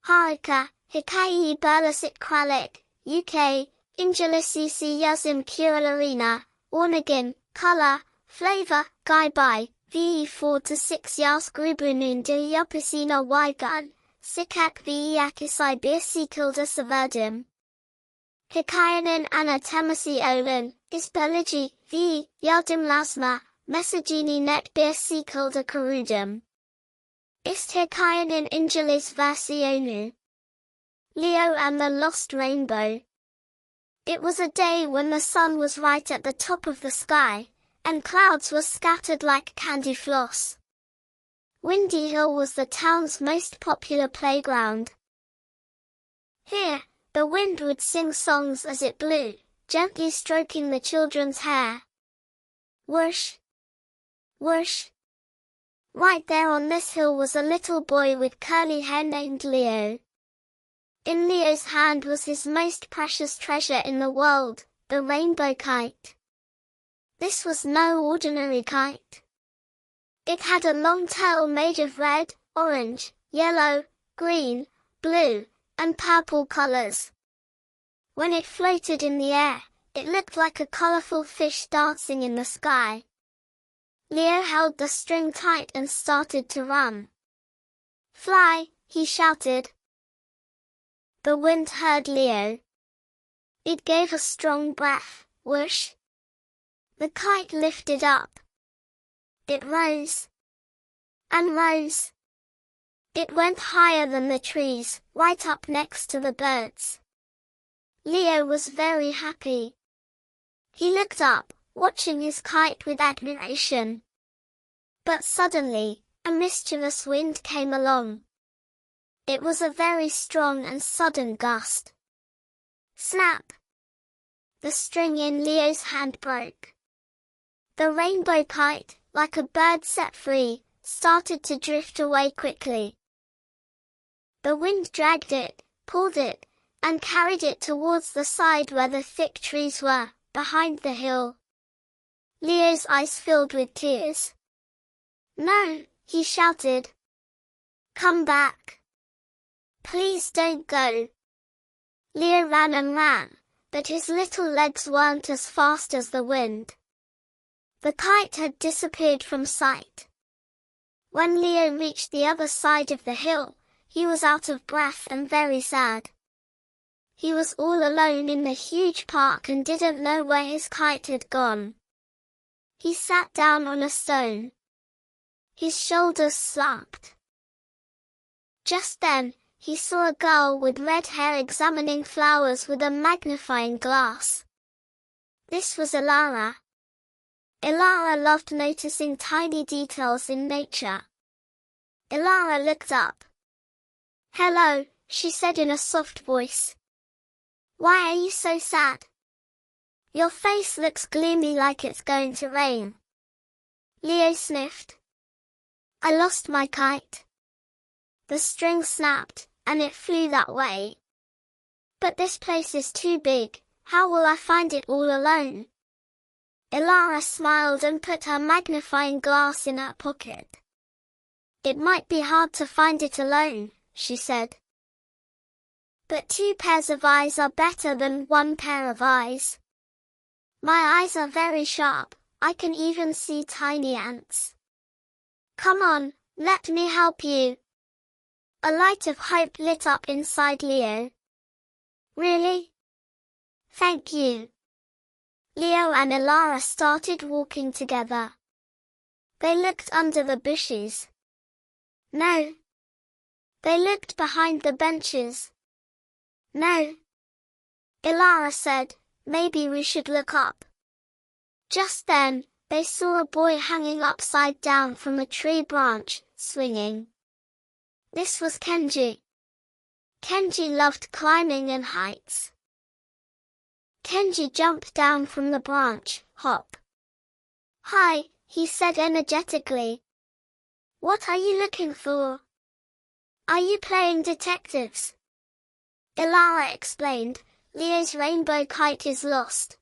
Harika, hikayi burlasit kralik, UK, ingelisisi yazım kuralarına, ornagan, color, flavor, gybay, ve 4 to 6 yaş grubunun yapısına uygun, sikak ve yakısay bir şekilde severdim. Hikayenin ana teması olan, izbelici ve yardımlaşma, mesajını net bir şekilde korudum. Hikayenin İngiliz versiyonu. Leo and the Lost Rainbow. It was a day when the sun was right at the top of the sky, and clouds were scattered like candy floss. Windy Hill was the town's most popular playground. Here, the wind would sing songs as it blew, gently stroking the children's hair. Whoosh! Whoosh! Right there on this hill was a little boy with curly hair named Leo. In Leo's hand was his most precious treasure in the world, the rainbow kite. This was no ordinary kite. It had a long tail made of red, orange, yellow, green, blue, and purple colors. When it floated in the air, it looked like a colorful fish dancing in the sky. Leo held the string tight and started to run. "Fly," he shouted. The wind heard Leo. It gave a strong breath, whoosh. The kite lifted up. It rose. And rose. It went higher than the trees, right up next to the birds. Leo was very happy. He looked up, watching his kite with admiration. But suddenly, a mischievous wind came along. It was a very strong and sudden gust. Snap! The string in Leo's hand broke. The rainbow kite, like a bird set free, started to drift away quickly. The wind dragged it, pulled it, and carried it towards the side where the thick trees were, behind the hill. Leo's eyes filled with tears. "No," he shouted. "Come back. Please don't go." Leo ran and ran, but his little legs weren't as fast as the wind. The kite had disappeared from sight. When Leo reached the other side of the hill, he was out of breath and very sad. He was all alone in the huge park and didn't know where his kite had gone. He sat down on a stone. His shoulders slumped. Just then, he saw a girl with red hair examining flowers with a magnifying glass. This was Ilara. Ilara loved noticing tiny details in nature. Ilara looked up. "Hello," she said in a soft voice. "Why are you so sad? Your face looks gloomy like it's going to rain." Leo sniffed. "I lost my kite. The string snapped, and it flew that way. But this place is too big, how will I find it all alone?" Ilara smiled and put her magnifying glass in her pocket. "It might be hard to find it alone," she said. "But 2 pairs of eyes are better than 1 pair of eyes. My eyes are very sharp, I can even see tiny ants. Come on, let me help you." A light of hope lit up inside Leo. "Really? Thank you." Leo and Ilara started walking together. They looked under the bushes. No. They looked behind the benches. No. Ilara said, "Maybe we should look up." Just then, they saw a boy hanging upside down from a tree branch, swinging. This was Kenji. Kenji loved climbing and heights. Kenji jumped down from the branch, hop. "Hi," he said energetically. "What are you looking for? Are you playing detectives?" Ilara explained, "Leo's rainbow kite is lost.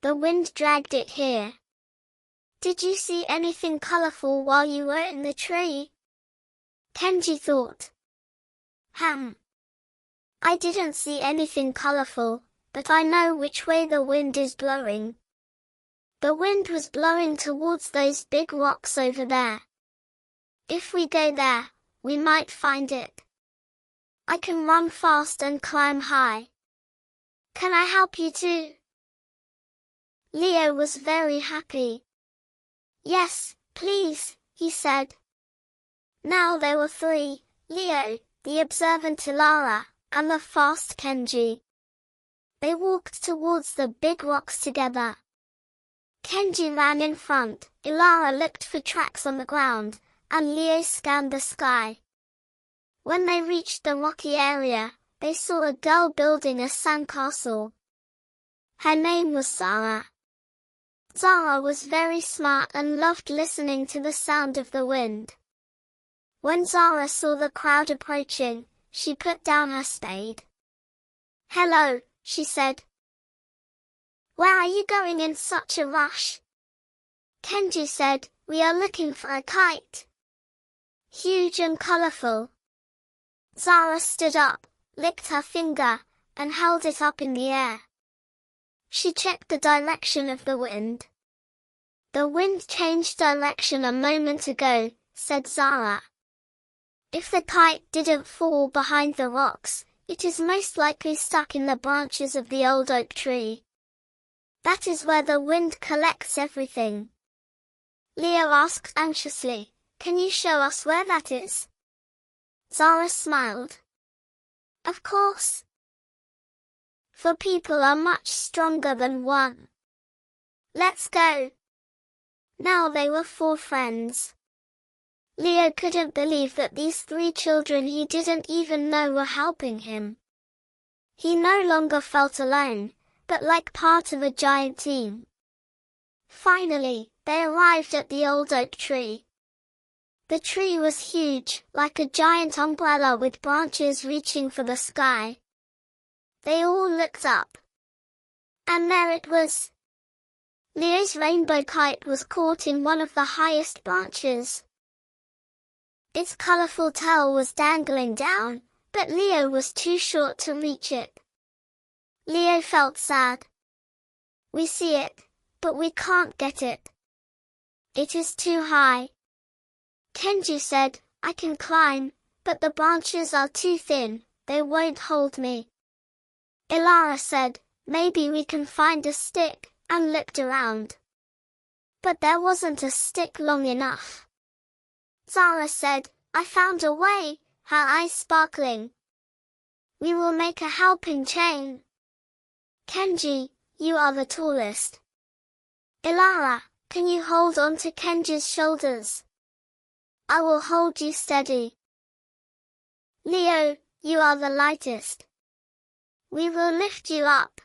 The wind dragged it here. Did you see anything colorful while you were in the tree?" Kenji thought. I didn't see anything colorful, but I know which way the wind is blowing. The wind was blowing towards those big rocks over there. If we go there, we might find it. I can run fast and climb high. Can I help you too? Leo was very happy. Yes, please, he said. Now there were three, Leo, the observant Ilara, and the fast Kenji. They walked towards the big rocks together. Kenji ran in front, Ilara looked for tracks on the ground, and Leo scanned the sky. When they reached the rocky area, they saw a girl building a sandcastle. Her name was Zara. Zara was very smart and loved listening to the sound of the wind. When Zara saw the crowd approaching, she put down her spade. "Hello," she said. "Where are you going in such a rush?" Kenji said, "We are looking for a kite. Huge and colorful." Zara stood up, licked her finger, and held it up in the air. She checked the direction of the wind. "The wind changed direction a moment ago," said Zara. "If the kite didn't fall behind the rocks, it is most likely stuck in the branches of the old oak tree. That is where the wind collects everything." Leo asked anxiously, "Can you show us where that is?" Zara smiled. "Of course. For people are much stronger than one. Let's go." Now they were four friends. Leo couldn't believe that these three children he didn't even know were helping him. He no longer felt alone, but like part of a giant team. Finally, they arrived at the old oak tree. The tree was huge, like a giant umbrella with branches reaching for the sky. They all looked up. And there it was. Leo's rainbow kite was caught in one of the highest branches. Its colorful tail was dangling down, but Leo was too short to reach it. Leo felt sad. "We see it, but we can't get it. It is too high." Kenji said, "I can climb, but the branches are too thin, they won't hold me." Ilara said, "Maybe we can find a stick," and looked around. But there wasn't a stick long enough. Zara said, "I found a way," her eyes sparkling. "We will make a helping chain." "Kenji, you are the tallest. Ilara, can you hold on to Kenji's shoulders? I will hold you steady." "Leo, you are the lightest. We will lift you up."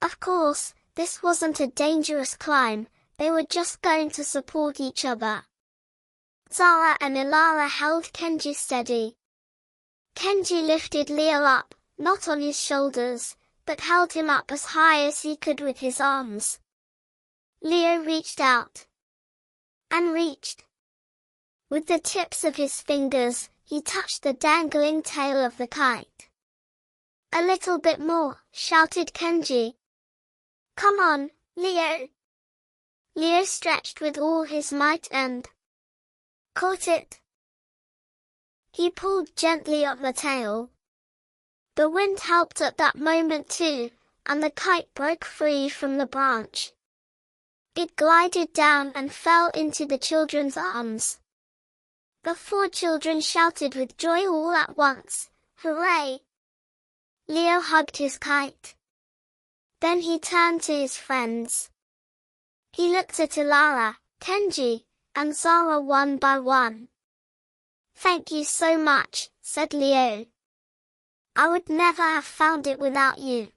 Of course, this wasn't a dangerous climb, they were just going to support each other. Zara and Ilara held Kenji steady. Kenji lifted Leo up, not on his shoulders, but held him up as high as he could with his arms. Leo reached out. And reached. With the tips of his fingers, he touched the dangling tail of the kite. "A little bit more," shouted Kenji. "Come on, Leo." Leo stretched with all his might and caught it. He pulled gently on the tail. The wind helped at that moment too, and the kite broke free from the branch. It glided down and fell into the children's arms. The four children shouted with joy all at once, "Hooray!" Leo hugged his kite. Then he turned to his friends. He looked at Ilara, Kenji, and Zara one by one. "Thank you so much," said Leo. "I would never have found it without you.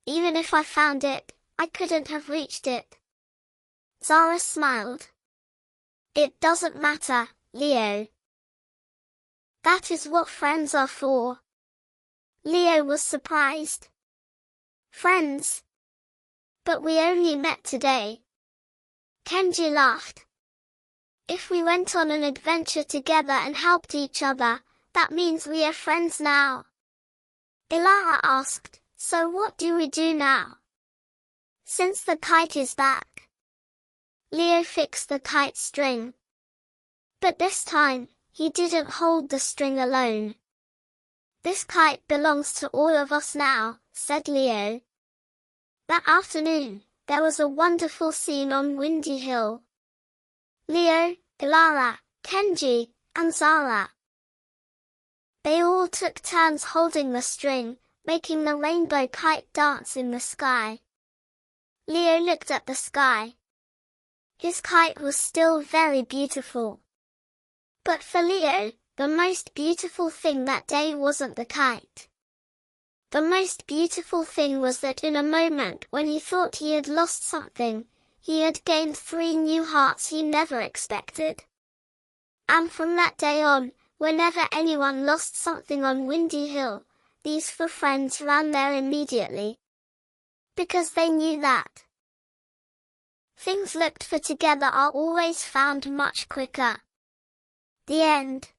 Even if I found it, I couldn't have reached it." Zara smiled. "It doesn't matter, Leo. That is what friends are for." Leo was surprised. "Friends? But we only met today." Kenji laughed. "If we went on an adventure together and helped each other, That means we are friends now. Ilara asked, so what do we do now? Since the kite is back. Leo fixed the kite string. But this time, he didn't hold the string alone. This kite belongs to all of us now, said Leo. That afternoon, there was a wonderful scene on Windy Hill. Leo, Ilara, Kenji, and Zara. They all took turns holding the string, making the rainbow kite dance in the sky. Leo looked at the sky. His kite was still very beautiful. But for Leo, the most beautiful thing that day wasn't the kite. The most beautiful thing was that in a moment when he thought he had lost something, he had gained 3 new hearts he never expected. And from that day on, whenever anyone lost something on Windy Hill, these 4 friends ran there immediately. Because they knew that things looked for together are always found much quicker. The end.